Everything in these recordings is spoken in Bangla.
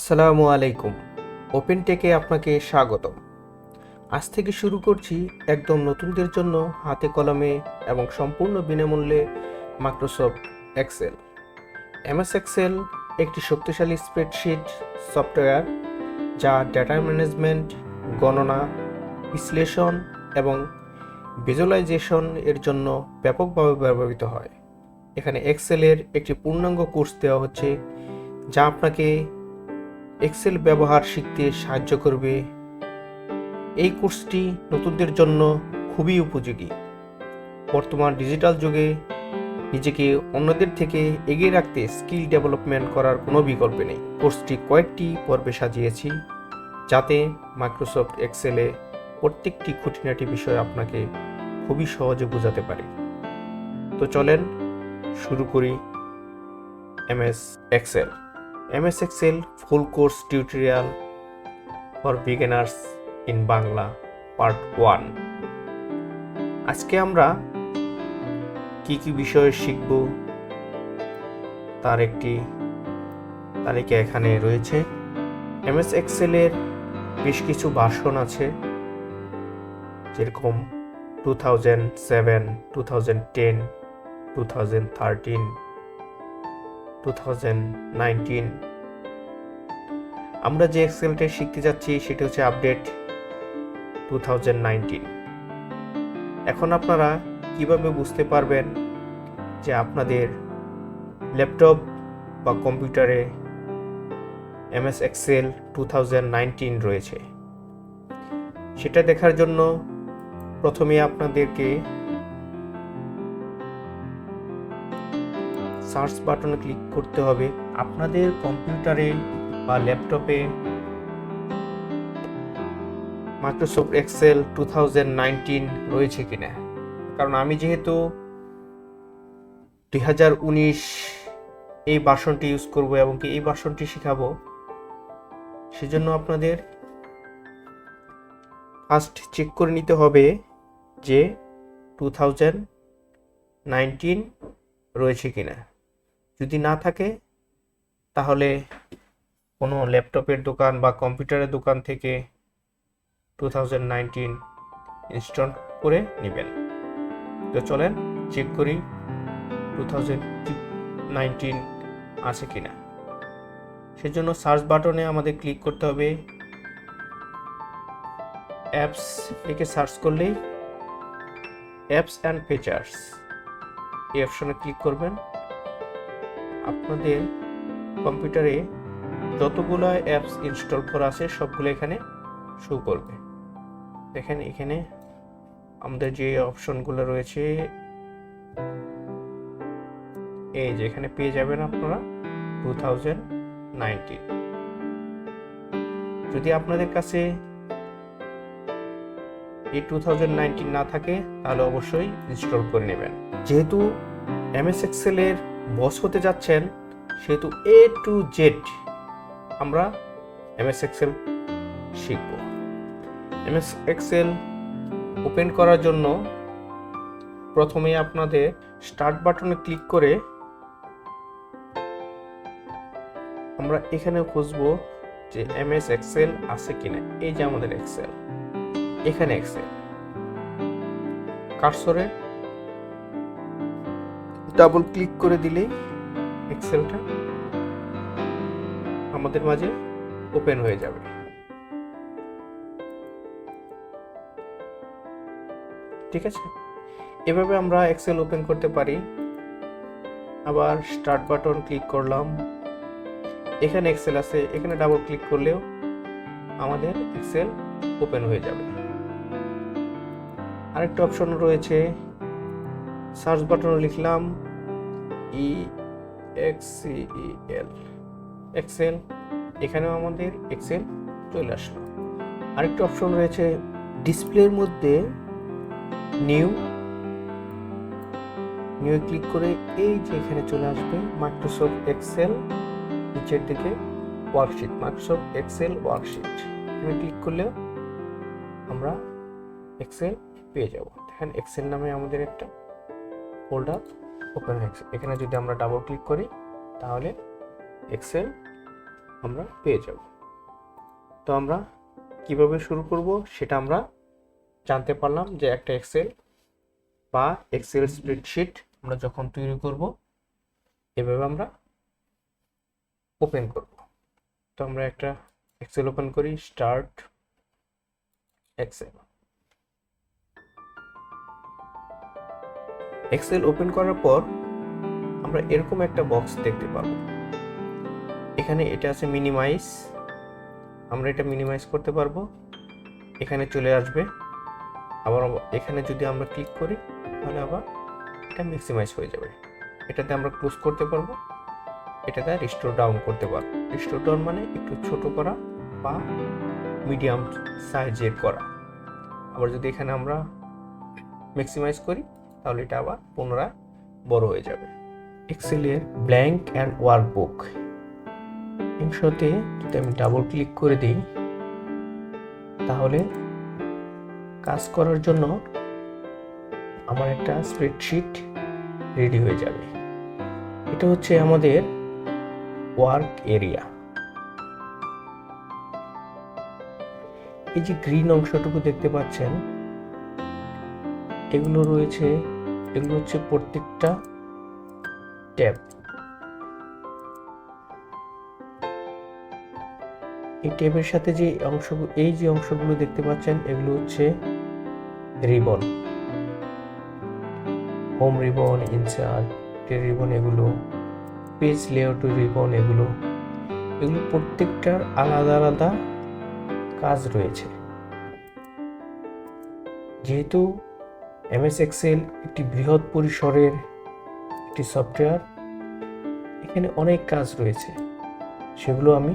আসসালামু আলাইকুম। ওপেন টেকে আপনাকে স্বাগতম। আজ থেকে শুরু করছি একদম নতুনদের জন্য হাতে কলমে এবং সম্পূর্ণ বিনামূল্যে মাইক্রোসফট এক্সেল। এমএস এক্সেল একটি শক্তিশালী স্প্রেডশিট সফটওয়্যার যা ডেটা ম্যানেজমেন্ট, গণনা, বিশ্লেষণ এবং ভিজুয়ালাইজেশন এর জন্য ব্যাপকভাবে ব্যবহৃত হয়। এখানে এক্সেলের একটি পূর্ণাঙ্গ কোর্স দেওয়া হচ্ছে যা আপনাকে এক্সেল ব্যবহার শিখতে সাহায্য করবে। এই কোর্সটি নতুনদের জন্য খুবই উপযোগী। বর্তমান ডিজিটাল যুগে নিজেকে অন্যদের থেকে এগিয়ে রাখতে স্কিল ডেভেলপমেন্ট করার কোনো বিকল্প নেই। কোর্সটি কয়েকটি পর্বে সাজিয়েছি যাতে মাইক্রোসফট এক্সেলে প্রত্যেকটি খুঁটিনাটি বিষয় আপনাকে খুবই সহজে বোঝাতে পারে। তো চলেন শুরু করি MS Excel. MS Excel full course tutorial for beginners in বাংলা পার্ট 1। আজকে আমরা কি কি বিষয় শিখব তার একটি তালিকা এখানে রয়েছে। MS Excel এর বেশ কিছু ভার্সন আছে, যেরকম 2007, 2010, 2013, 2019। আমরা যে এক্সেলটা শিখতে যাচ্ছি সেটা হচ্ছে আপডেট 2019। এখন আপনারা কিভাবে বুঝতে পারবেন যে আপনাদের ল্যাপটপ বা কম্পিউটারে MS Excel 2019 রয়েছে, সেটা দেখার জন্য প্রথমে আপনাদেরকে সার্চ বাটনে ক্লিক করতে হবে। আপনাদের কম্পিউটারে বা ল্যাপটপে মাইক্রোসফট এক্সেল 2019 রয়েছে কিনা, কারণ আমি যেহেতু 2019 এই ভার্সনটি ইউজ করব এবং কি এই ভার্সনটি শেখাবো, সেজন্য আপনাদের ফার্স্ট চেক করে নিতে হবে যে 2019 রয়েছে কিনা। যদি না থাকে তাহলে কোনো ল্যাপটপের দোকান বা কম্পিউটারের দোকান থেকে 2019 ইনস্টল করে নেবেন। তো চলেন চেক করি 2019 আছে কিনা। সেজন্য সার্চ বাটনে আমাদের ক্লিক করতে হবে। অ্যাপস লিখে সার্চ করলেই অ্যাপস অ্যান্ড ফিচার্স এই অপশনে ক্লিক করবেন। আপনাদের কম্পিউটারে যতগুলো অ্যাপস ইনস্টল করা আছে সবগুলো এখানে শো করবে। দেখেন এখানে আমাদের যে অপশনগুলো রয়েছে, এই যে এখানে পেয়ে যাবেন আপনারা 2019। যদি আপনাদের কাছে এই 2019 না থাকে তাহলে অবশ্যই ইনস্টল করে নেবেন। যেহেতু MS Excel এর বস হতে যাচ্ছেন, সেহেতু A to Z আমরা MS Excel শিখব। MS Excel ওপেন করার জন্য প্রথমে আপনাদের স্টার্ট বাটনে ক্লিক করে আমরা এখানে খুঁজবো যে MS Excel আছে কিনা। এই যে আমাদের এক্সেল, এখানে এক্সেল কার্সরে ডাবল ক্লিক করে দিলেই এক্সেলটা আমাদের মাঝে ওপেন হয়ে যাবে। ঠিক আছে, এভাবে আমরা এক্সেল ওপেন করতে পারি। আবার স্টার্ট বাটন ক্লিক করলাম, এখানে এক্সেল আছে, এখানে ডাবল ক্লিক করলেও আমাদের এক্সেল ওপেন হয়ে যাবে। আরেকটা অপশন রয়েছে, সার্চ বাটনে লিখলাম EXCEL এক্সেল, এখানেও আমাদের এক্সেল চলে আসলো। আরেকটা অপশন রয়েছে ডিসপ্লের মধ্যে নিউ ক্লিক করে এই যে এখানে চলে আসবে মাইক্রোসফট এক্সেল, নিচের দিকে ওয়ার্কশিট, মাইক্রোসফট এক্সেল ওয়ার্কশিট। এখানে ক্লিক করলেও আমরা এক্সেল পেয়ে যাব। দেখেন এক্সেল নামে আমাদের একটা ফোল্ডার ওপেন হয়েছে। এখানে যদি আমরা ডাবল ক্লিক করি তাহলে এক্সেল আমরা পেয়ে যাব। তো আমরা কিভাবে শুরু করব সেটা আমরা জানতে পারলাম যে একটা এক্সেল বা এক্সেল স্প্রেডশিট আমরা যখন তৈরি করব এভাবে আমরা ওপেন করব। তো আমরা একটা এক্সেল ওপেন করি, স্টার্ট এক্সেল। এক্সেল ওপেন করার পর আমরা এরকম একটা বক্স দেখতে পাবো। এখানে এটা আছে মিনিমাইজ, আমরা এটা মিনিমাইজ করতে পারবো, এখানে চলে আসবে। আবার এখানে যদি আমরা ক্লিক করি তাহলে আবার এটা ম্যাক্সিমাইজ হয়ে যাবে। এটাতে আমরা ক্লোজ করতে পারবো, এটাতে রিস্টোর ডাউন করতে পারবো। রিস্টোর ডাউন মানে একটু ছোট করা বা মিডিয়াম সাইজের করা। আবার যদি এখানে আমরা ম্যাক্সিমাইজ করি তাহলে এটা আবার পুনরায় বড় হয়ে যাবে। এক্সেলের ব্ল্যাঙ্ক অ্যান্ড ওয়ার্কবুক অংশতে যদি আমি ডাবল ক্লিক করে দিই তাহলে কাজ করার জন্য আমার একটা স্প্রেডশিট রেডি হয়ে যাবে। এটা হচ্ছে আমাদের ওয়ার্ক এরিয়া। এই যে গ্রিন অংশটুকু দেখতে পাচ্ছেন, এগুলো রয়েছে, এগুলো হচ্ছে প্রত্যেকটা ট্যাব। এই ট্যাবের সাথে যে অংশগুলো, এই যে অংশগুলো দেখতে পাচ্ছেন এগুলো হচ্ছে ribbon, home ribbon, insert ribbon, এগুলো পেজ লেআউট রিবন, এগুলো প্রত্যেকটার আলাদা আলাদা কাজ রয়েছে। যেহেতু এমএস এক্সেল একটি বৃহৎ পরিসরের একটি সফটওয়্যার, এখানে অনেক কাজ রয়েছে, সেগুলো আমি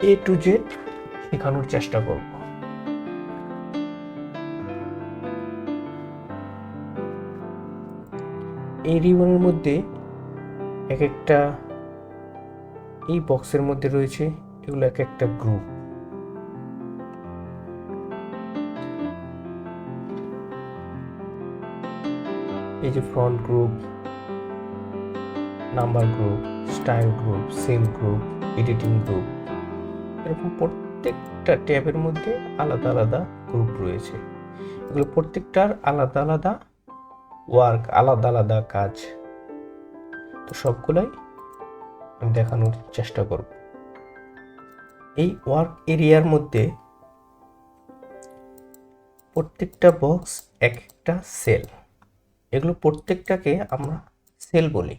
A to Z শেখানোর চেষ্টা করব। এই রিবনের মধ্যে এক একটা, এই বক্সের মধ্যে রয়েছে এগুলো এক একটা গ্রুপ। এই যে front group, number group, style group, cell group, editing group, এরকম প্রত্যেকটা ট্যাবের মধ্যে আলাদা আলাদা গ্রুপ রয়েছে। এগুলো প্রত্যেকটার আলাদা আলাদা ওয়ার্ক, আলাদা আলাদা কাজ। তো সবগুলাই আমি দেখানোর চেষ্টা করব। এই ওয়ার্ক এরিয়ার মধ্যে প্রত্যেকটা বক্স এক একটা সেল, এগুলো প্রত্যেকটাকে আমরা সেল বলি।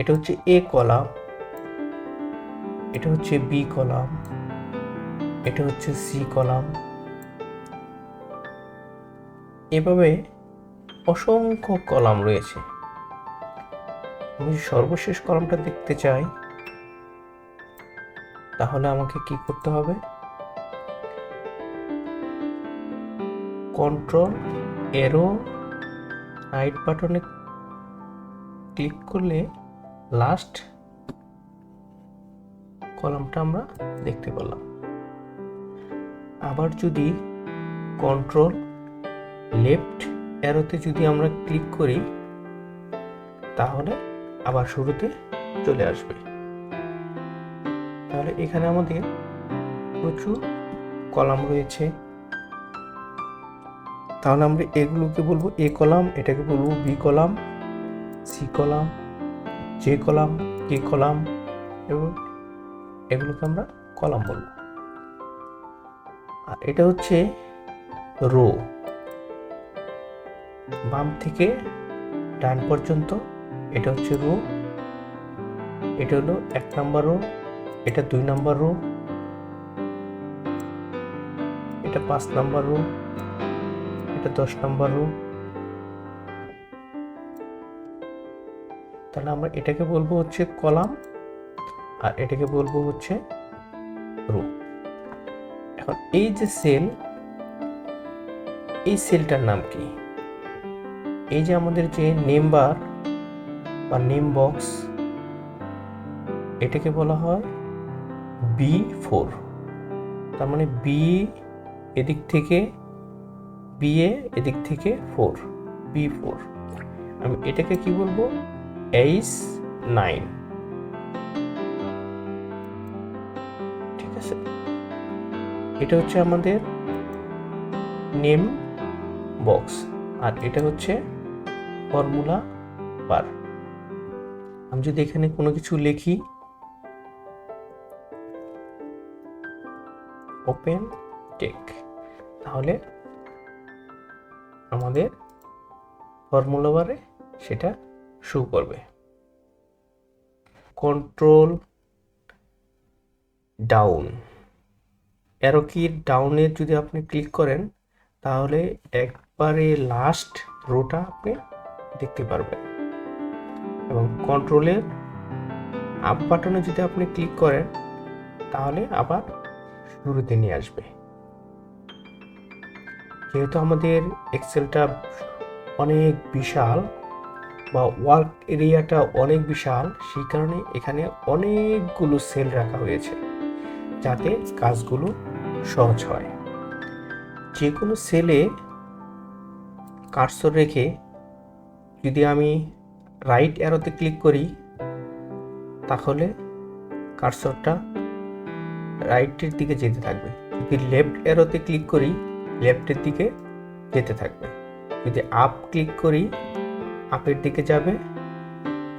এটা হচ্ছে এ কলাম, এটা হচ্ছে বি কলাম, এটা হচ্ছে সি কলাম। এভাবে অসংখ্য কলাম রয়েছে। আমি সর্বশেষ কলামটা দেখতে চাই তাহলে আমাকে কি করতে হবে? কন্ট্রোল এরো রাইট বাটনে ক্লিক করলে লাস্ট কলামটা আমরা দেখতে পেলাম। আবার যদি কন্ট্রোল লেফট অ্যারোতে যদি আমরা ক্লিক করি তাহলে আবার শুরুতে চলে আসবে। তাহলে এখানে আমাদের প্রচুর কলাম রয়েছে। তাহলে আমরা এগুলোকে বলবো এ কলাম, এটাকে বলবো B column, C column, J column, K column, এবং এগুলোকে আমরা কলাম বলবো। আর এটা হচ্ছে রো, বাম থেকে ডান পর্যন্ত এটা হচ্ছে রো। এটা হলো 1 নাম্বার রো, এটা 2 নাম্বার রো, এটা 5 নাম্বার রো, এটা 10 নাম্বার রো। তাহলে আমরা এটাকে বলবো হচ্ছে কলাম আর এটাকে বলবো হচ্ছে রো। এখন এই যে সেল, এই সেলটার নাম কি? এই যে আমাদের যে নেম বার বা নেম বক্স, এটাকে বলা হয় B4। তার মানে বি এদিক থেকে, বি এ এদিক থেকে 4, B4। আমি এটাকে কি বলবো, H9। ঠিক আছে, এটা হচ্ছে আমাদের নেম বক্স, আর এটা হচ্ছে ফর্মুলা বার। আমি যদি এখানে কোনো কিছু লিখি, ওপেন টেক, তাহলে আমাদের ফর্মুলা বারে সেটা শো করবে। কন্ট্রোল ডাউন, অ্যারো কির ডাউনে যদি আপনি ক্লিক করেন তাহলে একবারে লাস্ট রোটা আপনি দেখতে পারবেন, এবং কন্ট্রোলের আপ বাটনে যদি আপনি ক্লিক করেন তাহলে আবার শুরুতে নিয়ে আসবে। যেহেতু আমাদের এক্সেলটা অনেক বিশাল বা ওয়ার্ক এরিয়াটা অনেক বিশাল, সেই কারণে এখানে অনেকগুলো সেল রাখা হয়েছে যাতে কাজগুলো সহজ হয়। যে কোনো সেলে কার্সর রেখে যদি আমি রাইট অ্যারোতে ক্লিক করি তাহলে কার্সরটা রাইটের দিকে যেতে থাকবে। যদি লেফট অ্যারোতে ক্লিক করি লেফটের দিকে যেতে থাকবে। যদি আপ ক্লিক করি আপের দিকে যাবে।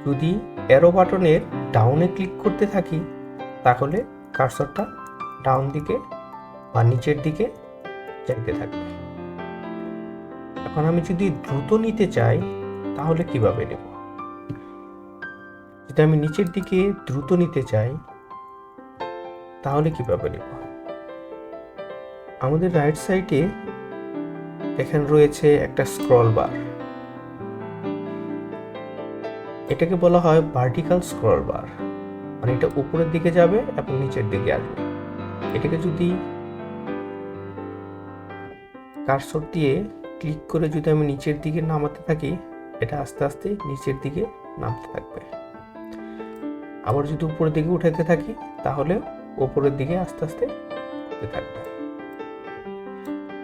যদি অ্যারো বাটনের ডাউনে ক্লিক করতে থাকি তাহলে কার্সরটা ডাউন দিকে বা নিচের দিকে যাইতে থাকবে। এখন আমি যদি দ্রুত নিতে চাই তাহলে কিভাবে নেব? যদি আমি নিচের দিকে দ্রুত নিতে চাই তাহলে কিভাবে নেব? আমাদের রাইট সাইডে এখানে রয়েছে একটা স্ক্রল বার, এটাকে বলা হয় ভার্টিক্যাল স্ক্রল বার, মানে এটা উপরের দিকে যাবে এবং নিচের দিকে আসবে। এটাকে যদি কার্সর দিয়ে ক্লিক করে যদি আমি নিচের দিকে নামাতে থাকি এটা আস্তে আস্তে নিচের দিকে নামতে থাকবে। আবার যদি উপরের দিকে উঠাতে থাকি তাহলে উপরের দিকে আস্তে আস্তে উঠতে থাকবে।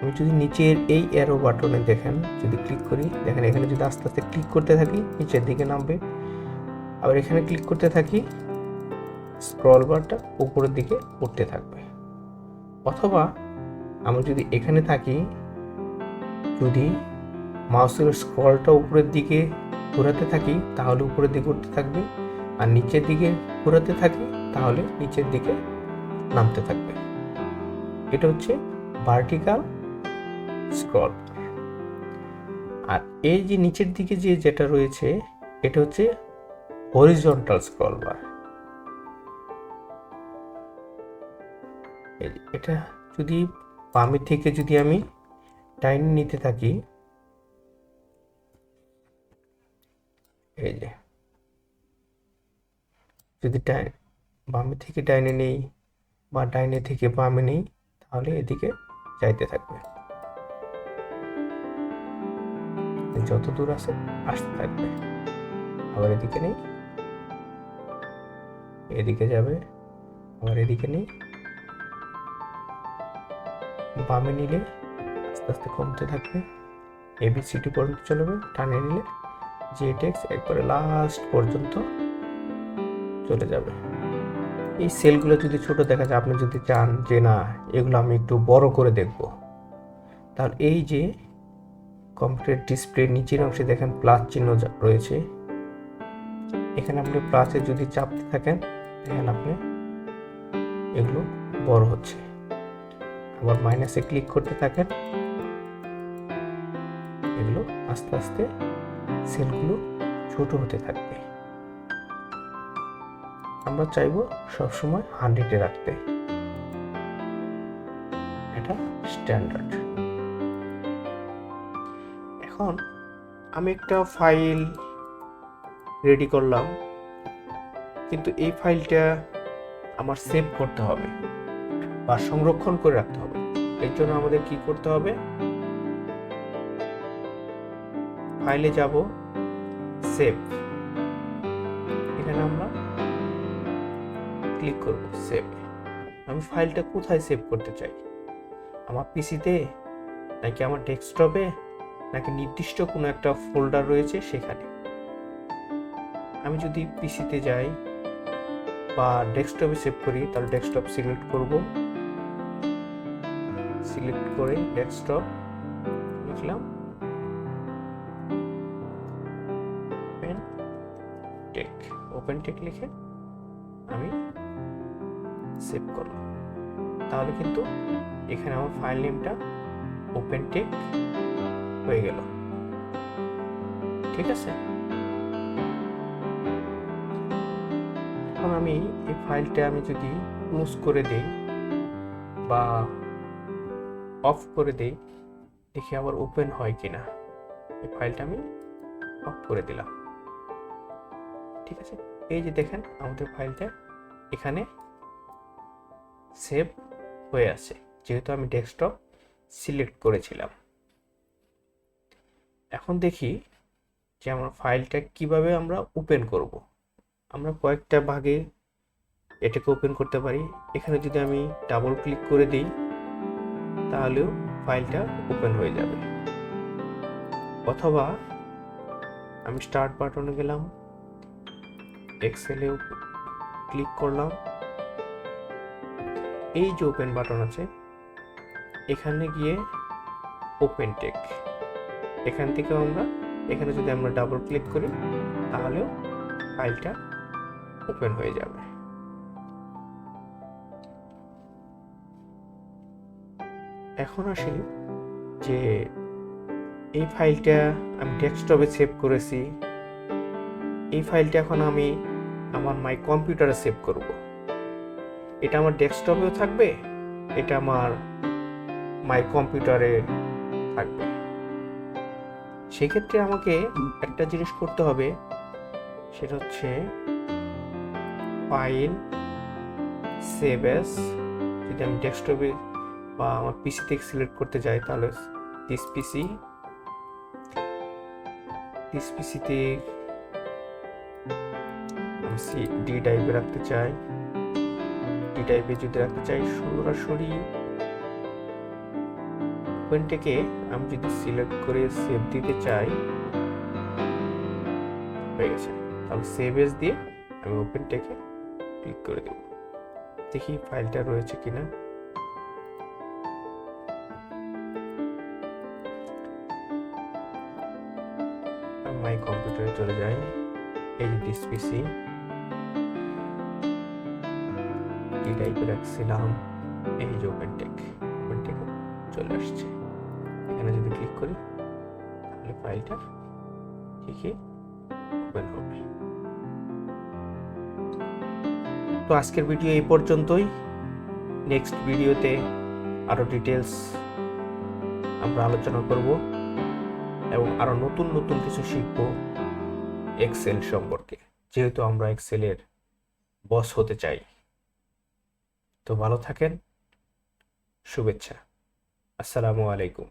আমি যদি নিচের এই অ্যারো বাটনে দেখেন যদি ক্লিক করি, দেখেন এখানে যদি আস্তে আস্তে ক্লিক করতে থাকি নিচের দিকে নামবে। আবার এখানে ক্লিক করতে থাকি স্ক্রল বারটা উপরের দিকে উঠতে থাকবে। অথবা আমি যদি এখানে থাকি, যদি মাউসের স্ক্রলটা উপরের দিকে ঘোরাতে থাকি তাহলে উপরের দিকে উঠতে থাকবে, আর নিচের দিকে ঘোরাতে থাকি তাহলে নিচের দিকে নামতে থাকবে। এটা হচ্ছে ভার্টিক্যাল স্ক্রল। আর এই যে নিচের দিকে যেটা রয়েছে এটা হচ্ছে হরিজন্টাল স্ক্রল বার। এটা যদি বামের থেকে যদি আমি ডাইনে নিতে থাকি, এই যে যদি বামে থেকে ডাইনে নেই বা ডাইনে থেকে বামে নেই তাহলে এদিকে যাইতে থাকবে, যত দূর আছে আসতে থাকবে। আবার এদিকে নেই, এদিকে যাবে, আবার এদিকে নেই, বামে নিলে আস্তে আস্তে কমতে থাকবে, ABCD পর্যন্ত চলবে, টানে নিলে ZX একবারে লাস্ট পর্যন্ত চলে যাবে। এই সেলগুলো যদি ছোট দেখা যায়, আপনি যদি চান যে না এগুলো আমি একটু বড় করে দেখব, তাহলে এই যে কম্পিউটার ডিসপ্লে নিচের অংশে দেখেন প্লাস চিহ্ন রয়েছে, এখানে আপনি প্লাসে যদি চাপতে থাকেন দেখেন আপনি এগুলো বড় হচ্ছে। আবার মাইনাসে ক্লিক করতে থাকেন, এগুলো আস্তে আস্তে সেলগুলো ছোট হতে থাকবে। আমরা চাইবো সবসময় 100-এ রাখতে, এটা স্ট্যান্ডার্ড। এখন আমি একটা ফাইল রেডি করলাম, কিন্তু এই ফাইলটা আমার সেভ করতে হবে বা সংরক্ষণ করে রাখতে হবে। এর জন্য আমাদের কি করতে হবে, ফাইলে যাব, সেভ, এখানে আমরা ক্লিক করব সেভ। আমি ফাইলটা কোথায় সেভ করতে চাই, আমার পিসিতে নাকি আমার ডেস্কটপে নাকি নির্দিষ্ট কোনো একটা ফোল্ডার রয়েছে সেখানে। আমি যদি পিসিতে যাই বা ডেস্কটপে সেভ করি, তাহলে ডেস্কটপ সিলেক্ট করব, সিলেক্ট করে ডেস্কটপ লিখলাম ওপেন টেক লিখে আমি সেভ করলাম। তাহলে কিন্তু এখানে আমার ফাইল নেমটা ওপেন টেক হয়ে গেল। ঠিক আছে, এখন আমি এই ফাইলটা আমি যদি ক্লোজ করে দেই বা অফ করে দেই, দেখি আবার ওপেন হয় কিনা। এই ফাইলটা আমি অফ করে দিলাম। ঠিক আছে, এই যে দেখেন আমাদের ফাইলটা এখানে সেভ হয়ে আছে, যেহেতু আমি ডেস্কটপ সিলেক্ট করেছিলাম। এখন দেখি যে আমার ফাইলটা কিভাবে আমরা ওপেন করব। আমরা কয়েকটা ভাগে এটাকে ওপেন করতে পারি। এখানে যদি আমি ডাবল ক্লিক করে দিই, তাহলেও ফাইলটা ওপেন হয়ে যাবে। অথবা আমি স্টার্ট বাটনে গেলাম, এক্সেলেও ক্লিক করলাম, এই যে ওপেন বাটন আছে এখানে গিয়ে ওপেন টেক, এখান থেকে এখানে যদি আমরা ডাবল ক্লিক করি তাহলেও ফাইলটা ওপেন হয়ে যাবে। এখন আসি যে এই ফাইলটা আমি ডেস্কটপে সেভ করেছি, এই ফাইলটা এখন আমি আমার মাই কম্পিউটারে সেভ করব। এটা আমার ডেস্কটপেও থাকবে, এটা আমার মাই কম্পিউটারে থাকবে। সেক্ষেত্রে আমাকে একটা জিনিস করতে হবে, সেটা হচ্ছে ফাইল সেভ এস। যদি আমি ডেস্কটপে বা আমার পিসি থেকে সিলেক্ট করতে যাই, তাহলে দিস পিসিতে আমি ডি টাইপে রাখতে চাই। ডি টাইপে যদি রাখতে চাই, সরাসরি ওপেন টেকে আমি যদি সিলেক্ট করে সেভ দিতে চাই, হয়ে গেছে। তাহলে সেভ এস দিয়ে আমি ওপেন টেকে ক্লিক করে দেব, দেখি ফাইলটা রয়েছে কিনা। মাই কম্পিউটারে চলে যাই, এই যে দিস পিসি ডি টাইপে রাখছিলাম, এই যে ওপেন টেক চলে আসছে। এখানে যদি ক্লিক করি তাহলে ফাইলটা ঠিকই ওপেন হবে। তো আজকের ভিডিও এই পর্যন্তই। নেক্সট ভিডিওতে আরো ডিটেলস আমরা আলোচনা করব এবং আরো নতুন নতুন কিছু শিখব এক্সেল সম্পর্কে, যেহেতু আমরা এক্সেলের বস হতে চাই। তো ভালো থাকেন, শুভেচ্ছা, আসসালামু আলাইকুম।